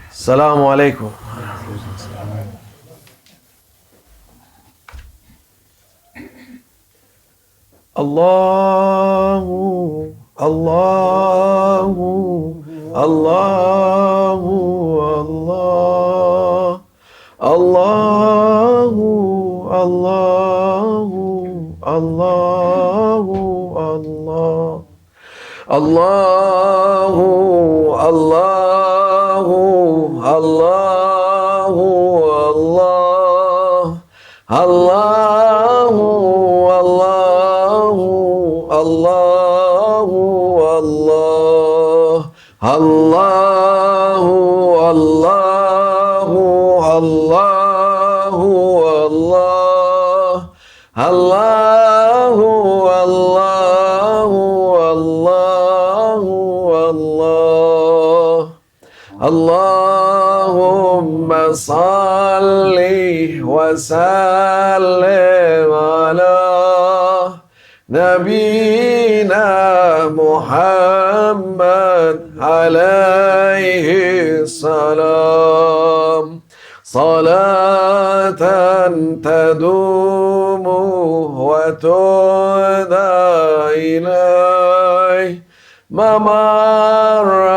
Assalamu alaikum. Allahu, Allahu, Allahu, Allah, Allahu, Allahu, Allahu, Allah. Allahu, Allahu, Allahu, Allah, Allahu, Allahu, Allahu, Allah, Allahu, Allahu, Allahu, Allah, Allahu, Allah. Allahumma salli wa sallim ala Nabiina Muhammad alayhi salam. Salatan tadumu wa tu'da ilayh ممر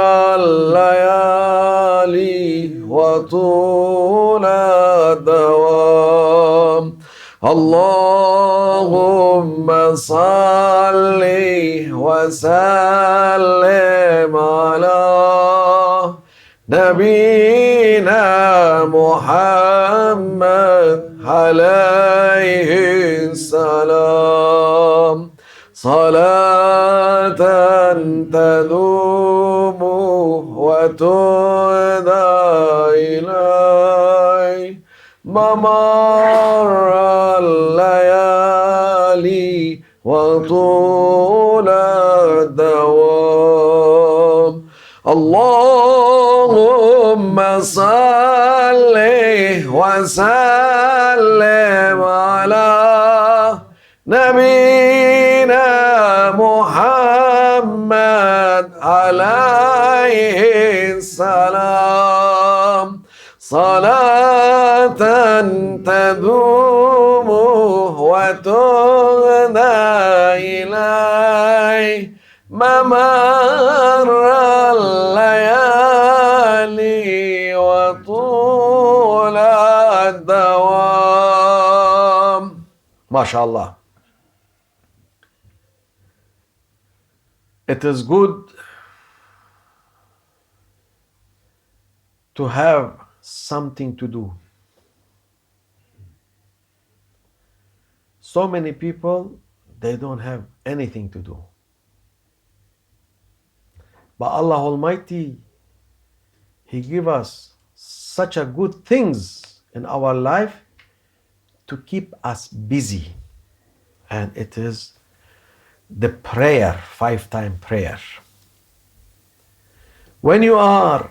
الليالي وطول الدوام. اللهم صل وسلم على نبينا محمد عليه السلام. صلاة تذوب وتهدى إليه ممر الليالي وطول الدوام. اللهم صل وسلم على نبينا محمد عليه السلام. صلاة تدوم وتهدى إليه ممر الليالي وطول الدوام. ما شاء الله. It is good to have something to do. So many people, they don't have anything to do. But Allah Almighty, He give us such a good things in our life to keep us busy. And it is the prayer, 5-time prayer. When you are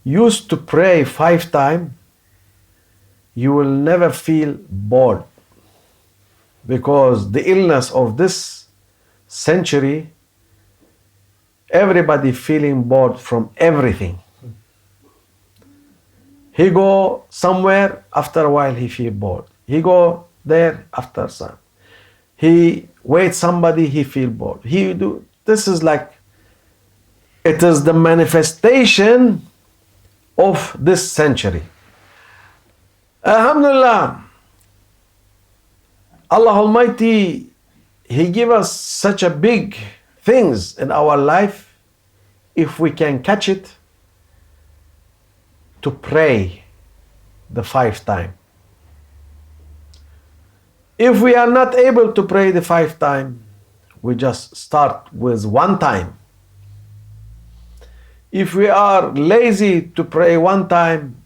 used to pray 5 times, you will never feel bored, because the illness of this century, everybody feeling bored from everything. He go somewhere, after a while he feel bored. He go there, after some. He wait somebody, he feel bored. He do. This is like, it is the manifestation of this century. Alhamdulillah, Allah Almighty, He give us such a big things in our life, if we can catch it, to pray the 5 times. If we are not able to pray the 5 times, we just start with 1 time. If we are lazy to pray 1 time,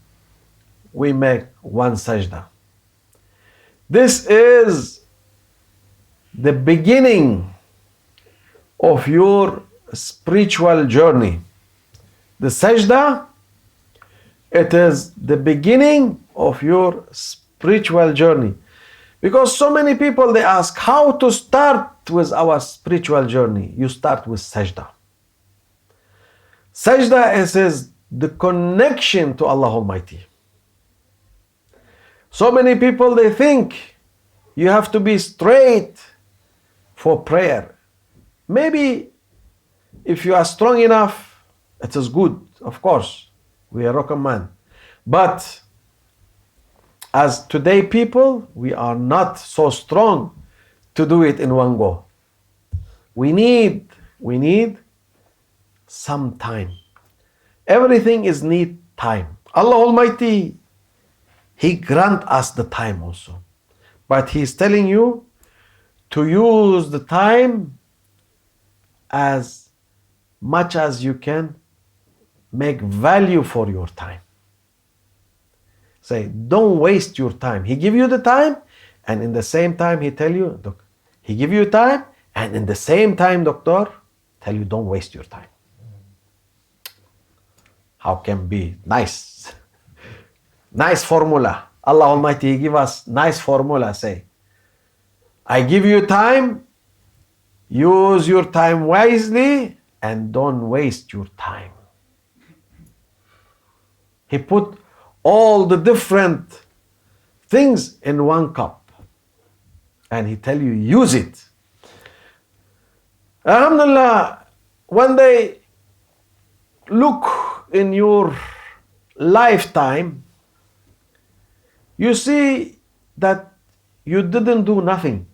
we make 1 sajda. This is the beginning of your spiritual journey. The sajda, it is the beginning of your spiritual journey. Because so many people, they ask how to start with our spiritual journey. You start with sajda. Sajda is the connection to Allah Almighty. So many people, they think you have to be straight for prayer. Maybe if you are strong enough, it is good, of course, we recommend. But as today people, we are not so strong to do it in one go. We need some time. Everything is need time. Allah Almighty, He grant us the time also. But He is telling you to use the time as much as you can, make value for your time. Say, don't waste your time. He give you the time, and in the same time He tell you, look, He give you time, and in the same time, doctor, tell you don't waste your time. How can be nice? Nice formula. Allah Almighty, He give us nice formula. Say, I give you time, use your time wisely, and don't waste your time. He put all the different things in one cup, and He tell you, use it. Alhamdulillah, when they look in your lifetime, you see that you didn't do nothing.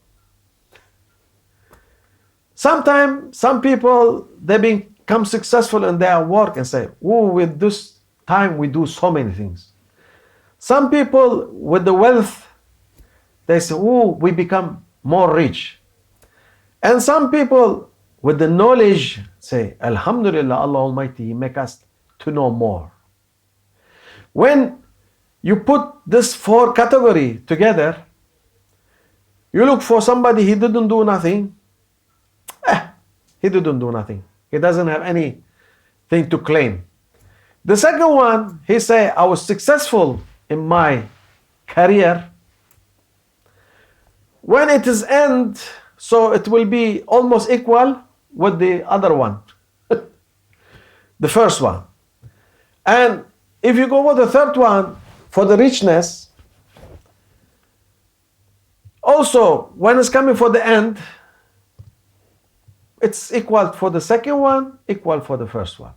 Sometimes some people, they become successful in their work and say, oh, with this time we do so many things. Some people with the wealth, they say, oh, we become more rich. And some people with the knowledge say, Alhamdulillah, Allah Almighty, He make us to know more. When you put this 4 categories together, you look for somebody, he didn't do nothing. He didn't do nothing. He doesn't have anything to claim. The second one, he say, I was successful in my career. When it is end, so it will be almost equal with the other one, the first one. And if you go with the third one, for the richness, also when it's coming for the end, it's equal for the second one, equal for the first one.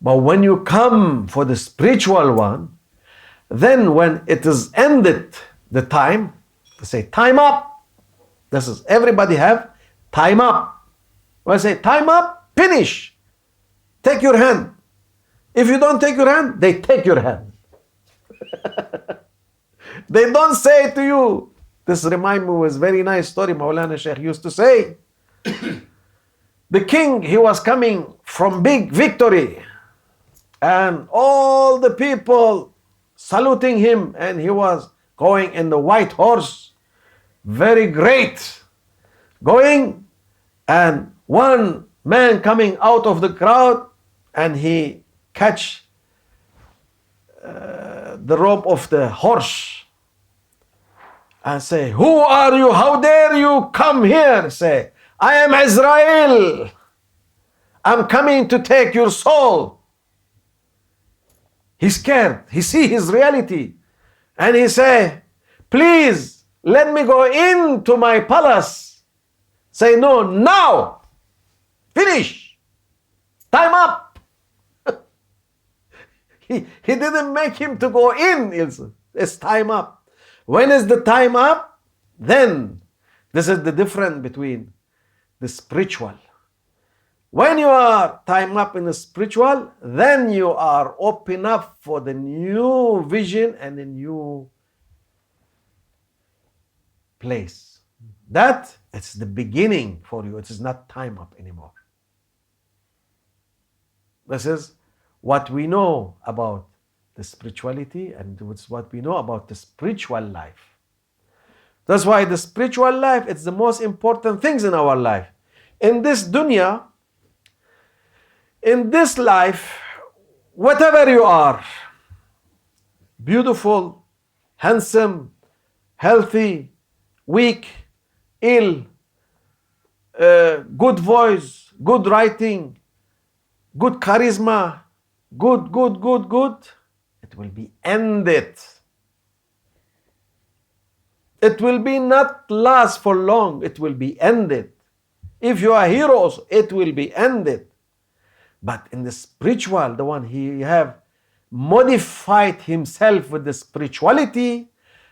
But when you come for the spiritual one, then when it is ended the time, they say time up. This is everybody have time up. When I say time up, finish. Take your hand. If you don't take your hand, they take your hand. They don't say to you. This reminds me of a very nice story Maulana Sheikh used to say. The king, he was coming from big victory, and all the people saluting him, and he was going in the white horse, very great, going, and one man coming out of the crowd, and he catch the rope of the horse and say, who are you? How dare you come here? Say, I am Israel. I'm coming to take your soul. He's scared. He see his reality. And he say, please let me go into my palace. Say, no, now. Finish. Time up. He didn't make him to go in. It's time up. When is the time up? Then this is the difference between the spiritual. When you are time up in the spiritual, then you are open up for the new vision and a new place. That it's the beginning for you. It is not time up anymore. This is what we know about the spirituality, and it's what we know about the spiritual life. That's why the spiritual life, it's the most important things in our life. In this dunya, in this life, whatever you are, beautiful, handsome, healthy, weak, ill, good voice, good writing, good charisma, good, good, good, good, it will be ended. It will be not last for long, it will be ended. If you are heroes, it will be ended. But in the spiritual, the one he have modified himself with the spirituality,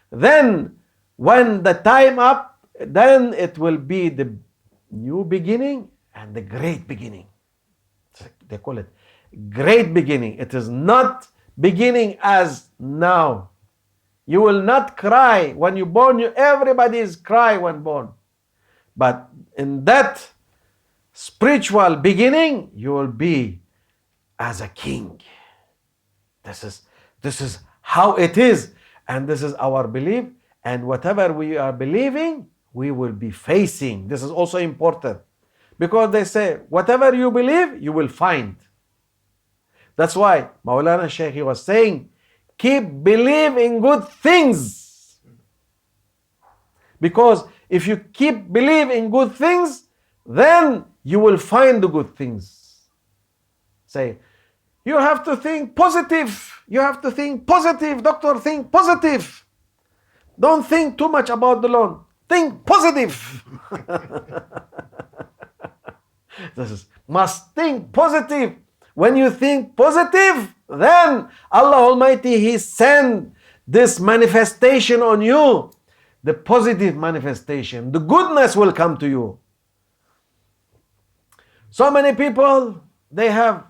then when the time up, then it will be the new beginning and the great beginning. They call it great beginning. It is not beginning as now. You will not cry when you born. Everybody is cry when born. But in that spiritual beginning, you will be as a king. This is how it is, and this is our belief. And whatever we are believing, we will be facing. This is also important, because they say whatever you believe, you will find. That's why Maulana Shaykh, he was saying, keep believing good things. Because if you keep believing good things, then you will find the good things. Say, you have to think positive. You have to think positive. Doctor, think positive. Don't think too much about the loan. Think positive. Must think positive. When you think positive, then Allah Almighty, He send this manifestation on you. The positive manifestation. The goodness will come to you. So many people, they have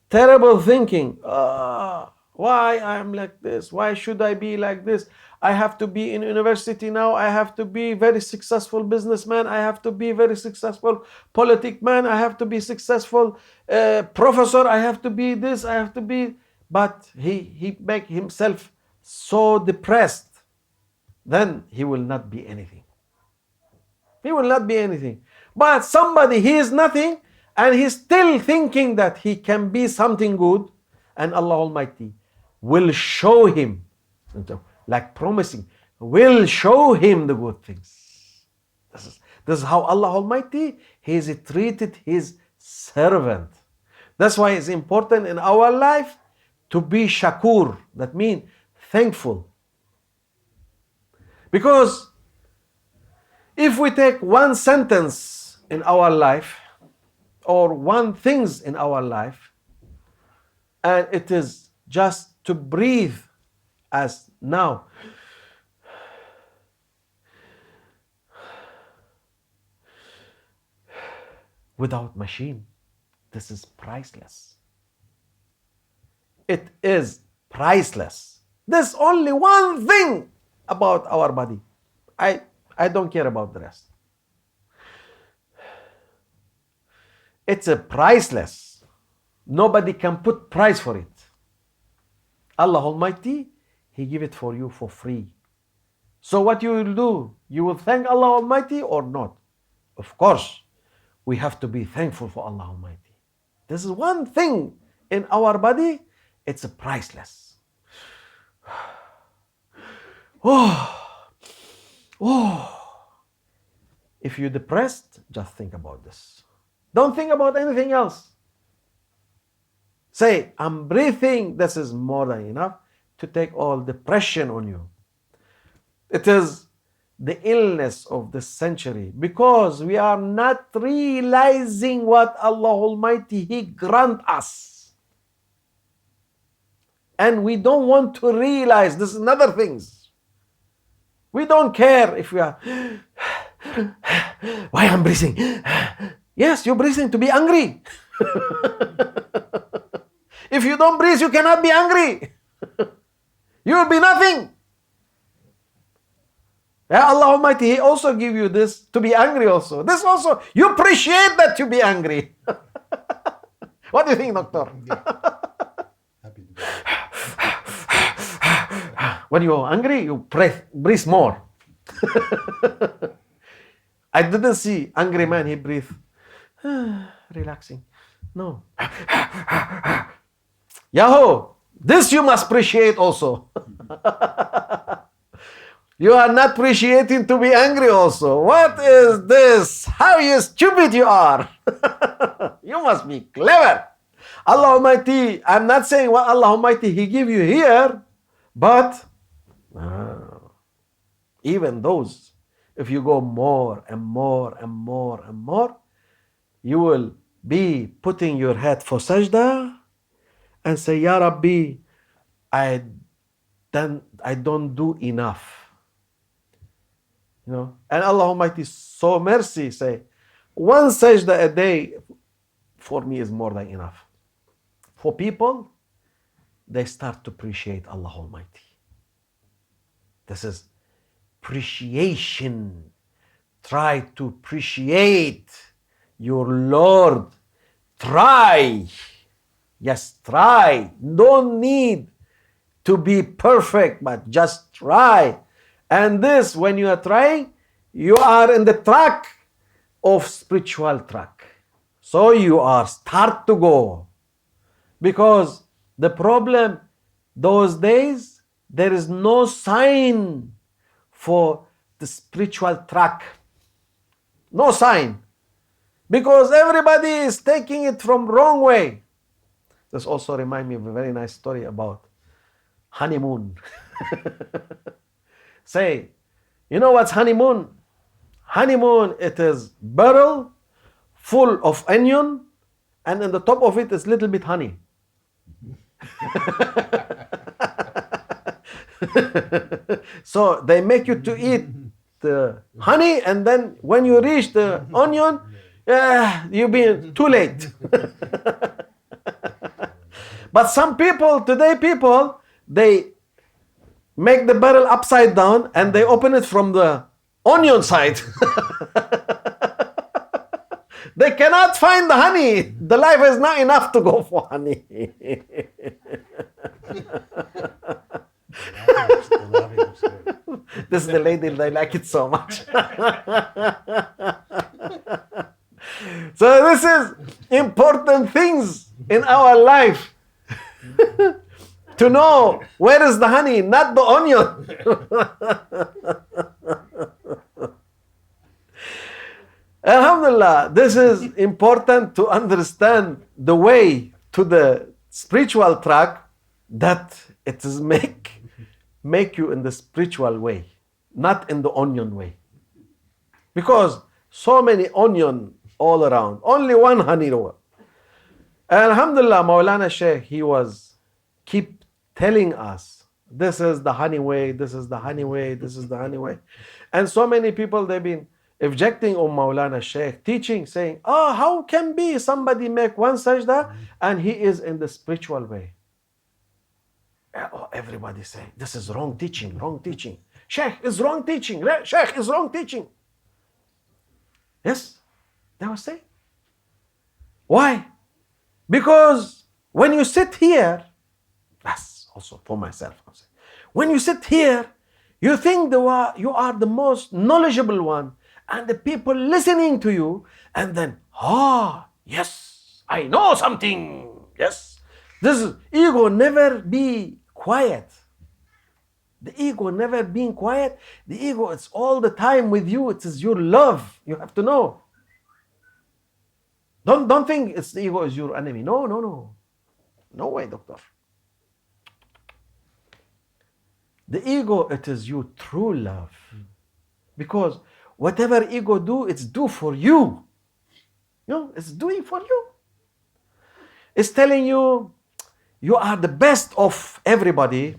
terrible thinking. Why I'm like this? Why should I be like this? I have to be in university now. I have to be very successful businessman. I have to be very successful politic man. I have to be successful professor. I have to be this. I have to be. But he make himself so depressed. Then he will not be anything. He will not be anything. But somebody, he is nothing, and he's still thinking that he can be something good, and Allah Almighty will show him, like promising, will show him the good things. This is how Allah Almighty, He is treated His servant. That's why it's important in our life to be shakur. That means thankful. Because if we take one sentence in our life, or one things in our life, and it is just to breathe as now. Without machine, this is priceless. It is priceless. There's only one thing about our body. I don't care about the rest. It's a priceless. Nobody can put price for it. Allah Almighty, He give it for you for free. So what you will do? You will thank Allah Almighty or not? Of course, we have to be thankful for Allah Almighty. This is one thing in our body, it's a priceless. If you're depressed, just think about this. Don't think about anything else. Say, I'm breathing. This is more than enough to take all depression on you. It is the illness of this century, because we are not realizing what Allah Almighty He grant us. And we don't want to realize this is another things. We don't care if we are why I'm breathing. Yes, you're breathing to be angry. If you don't breathe, you cannot be angry. You will be nothing. Yeah, Allah Almighty, He also give you this to be angry also. This also, you appreciate that to be angry. What do you think, doctor? Happy to be When you're angry, you breathe more. I didn't see angry man, he breathe relaxing. No. Yahoo! This you must appreciate also. You are not appreciating to be angry also. What is this? How you stupid you are. You must be clever. Allah Almighty, I'm not saying what Allah Almighty He give you here, but even those, if you go more and more and more and more, you will be putting your head for sajda and say, Ya Rabbi, I don't do enough. You know, and Allah Almighty so mercy say, one sajda a day for me is more than enough. For people, they start to appreciate Allah Almighty. This is appreciation. Try to appreciate your Lord. Try. Yes, try. Don't need to be perfect, but just try. And this, when you are trying, you are in the track of spiritual track. So you are start to go. Because the problem those days, there is no sign for the spiritual track. No sign. Because everybody is taking it from wrong way. This also reminds me of a very nice story about honeymoon. Say, you know what's honeymoon? Honeymoon, it is barrel full of onion, and in the top of it is little bit honey. So they make you to eat the honey, and then when you reach the onion, you've been too late. But some people, today people, they make the barrel upside down and they open it from the onion side. They cannot find the honey. The life is not enough to go for honey. This is the lady, they like it so much. So this is important things in our life. To know where is the honey, not the onion. Alhamdulillah, this is important to understand the way to the spiritual track, that it is make you in the spiritual way, not in the onion way. Because so many onion all around, only one honey roll. Alhamdulillah, Maulana Shaykh, he was keep telling us, this is the honey way, this is the honey way, this is the honey way. And so many people, they've been objecting on Maulana Shaykh, teaching, saying, how can be somebody make one sajda and he is in the spiritual way? Everybody say, this is wrong teaching, wrong teaching. Shaykh is wrong teaching, Shaykh is wrong teaching. Yes, they will say. Why? Because when you sit here, that's also for myself, when you sit here, you think you are the most knowledgeable one, and the people listening to you, and then, yes, I know something. Yes. This ego never be quiet. The ego never being quiet. The ego, it's all the time with you. It is your love. You have to know. Don't think it's the ego is your enemy. No. No way, doctor. The ego, it is your true love. Because whatever ego do, it's do for you. It's doing for you. It's telling you, you are the best of everybody.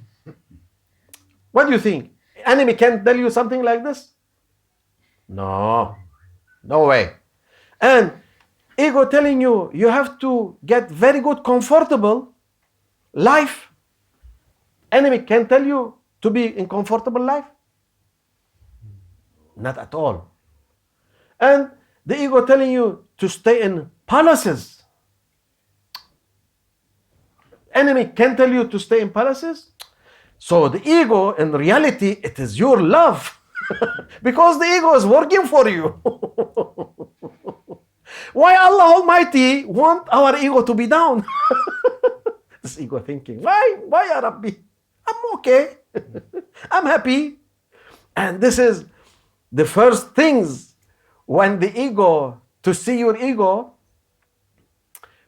What do you think? Enemy can tell you something like this? No way. And ego telling you, you have to get very good, comfortable life. Enemy can tell you to be in comfortable life? Not at all. And the ego telling you to stay in palaces. Enemy can tell you to stay in palaces. So the ego, in reality, it is your love. Because the ego is working for you. Why Allah Almighty want our ego to be down? This ego thinking, why Ya Rabbi? I'm okay. I'm happy. And this is the first things when the ego, to see your ego,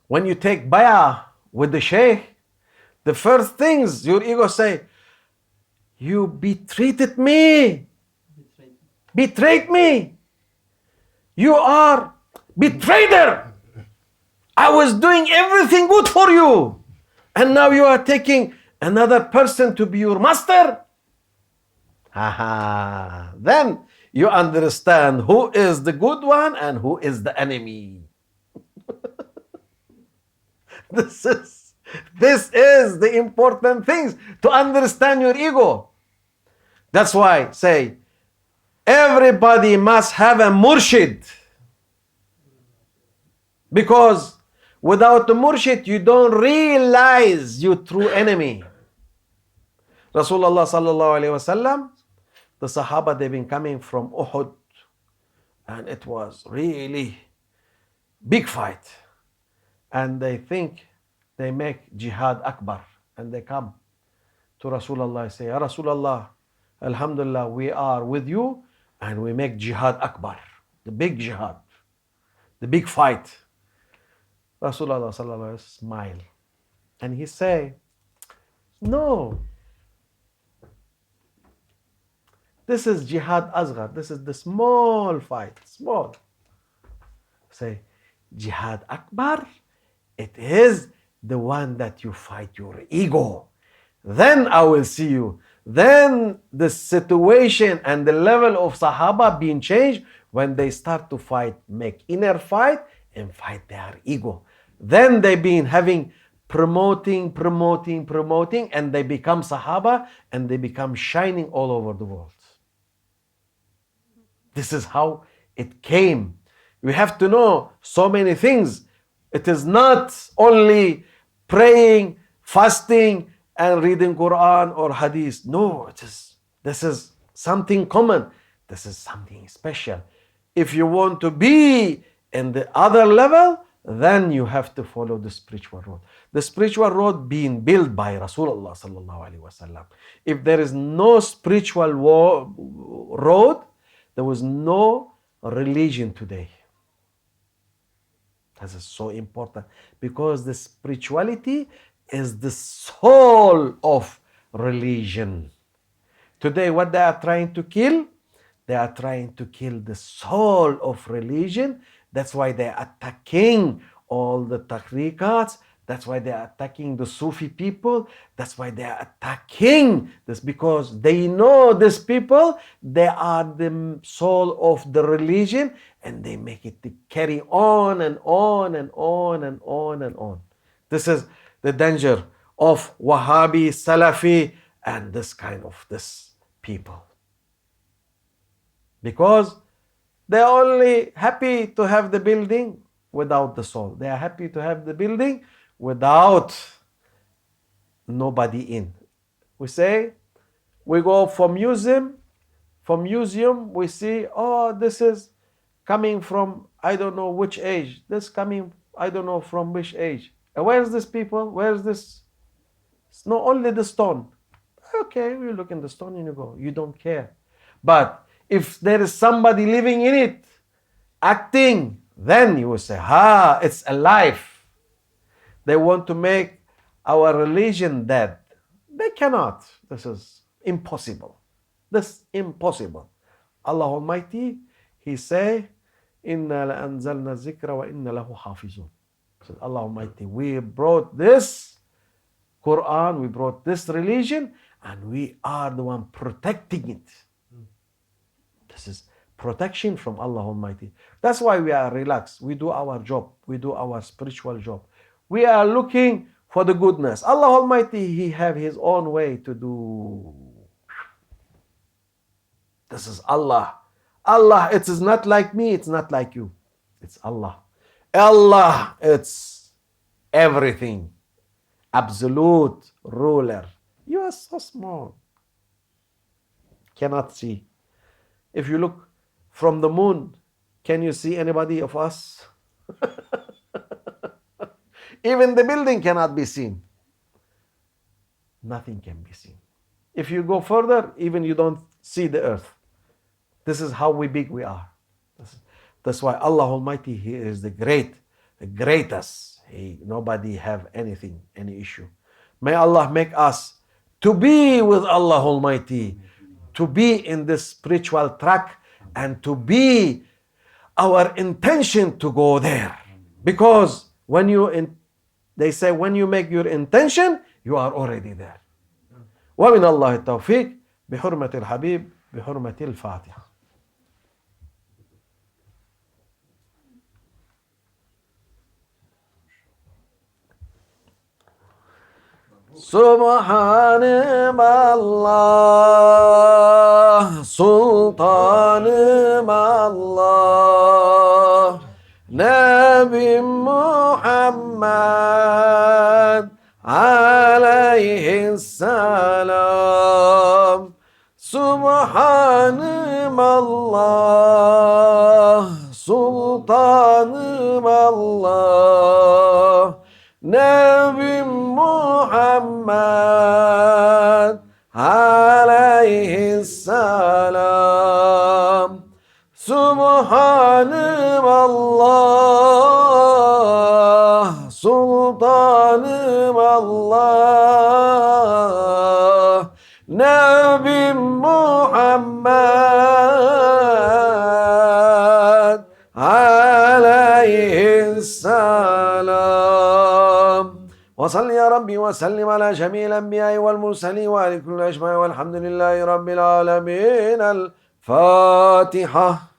When you take bay'ah with the sheikh, the first things your ego say, you betrayed me. Betrayed me. You are betrayer. I was doing everything good for you. And now you are taking another person to be your master. Then you understand who is the good one and who is the enemy. This is the important things to understand your ego. That's why say everybody must have a murshid, because without the murshid you don't realize your true enemy. Rasulullah sallallahu alaihi wasallam, the Sahaba, they've been coming from Uhud, and it was really big fight, and they think they make jihad akbar, and they come to Rasulullah, say, Ya Rasulullah, alhamdulillah, we are with you and we make jihad akbar, the big jihad, the big fight. Rasulullah sallallahu alaihi wasallam smile and he say, no, this is jihad asghar, this is the small fight, small. Say, jihad akbar, it is the one that you fight your ego. Then I will see you. Then the situation and the level of Sahaba being changed when they start to fight, make inner fight and fight their ego. Then they been having promoting, and they become Sahaba and they become shining all over the world. This is how it came. We have to know so many things. It is not only praying, fasting, and reading Quran or Hadith. No, this is something common. This is something special. If you want to be in the other level, then you have to follow the spiritual road. The spiritual road being built by Rasulullah sallallahu alaihi wasallam. If there is no spiritual road, there was no religion today. This is so important, because the spirituality is the soul of religion. Today, what they are trying to kill? They are trying to kill the soul of religion. That's why they are attacking all the tariqats. That's why they are attacking the Sufi people. That's why they are attacking this, because they know these people, they are the soul of the religion, and they make it to carry on and on and on and on and on. This is the danger of Wahhabi, Salafi, and this kind of this people. Because they are only happy to have the building without the soul. They are happy to have the building without nobody in. We say, we go from museum, we see, oh, this is coming from I don't know which age. This coming, I don't know from which age. And where's this people? Where's this? It's not only the stone. Okay, you look in the stone and you go. You don't care. But if there is somebody living in it, acting, then you will say, it's alive. They want to make our religion dead. They cannot. This is impossible. This is impossible. Allah Almighty, He say, Inna la anzalna zikra wa inna lahu hafizun. Allah Almighty, we brought this Quran, we brought this religion, and we are the one protecting it. This is protection from Allah Almighty. That's why we are relaxed. We do our job. We do our spiritual job. We are looking for the goodness. Allah Almighty, He have His own way to do. This is Allah. Allah, it is not like me, it's not like you. It's Allah. Allah, it's everything. Absolute ruler. You are so small. Cannot see. If you look from the moon, can you see anybody of us? Even the building cannot be seen. Nothing can be seen. If you go further, even you don't see the earth. This is how big we are. That's why Allah Almighty, He is the greatest. Nobody have anything, any issue. May Allah make us to be with Allah Almighty, to be in this spiritual track, and to be our intention to go there. Because when they say when you make your intention, you are already there. ومن الله التوفيق بحرمة الحبيب بحرمة الفاتحة. Subhanım Allah, Sultanım Allah, Nebim Muhammed aleyhisselam. Subhanım Allah, Sultanım Allah, Nebim Muhammed aleyhisselam. Subhanım Allah, Sultanım Allah, Nebim Muhammed aleyhisselam. وصل يا ربي وسلم على جميع الأنبياء والمرسلين وعلى كل أجمعين والحمد لله رب العالمين. الفاتحة.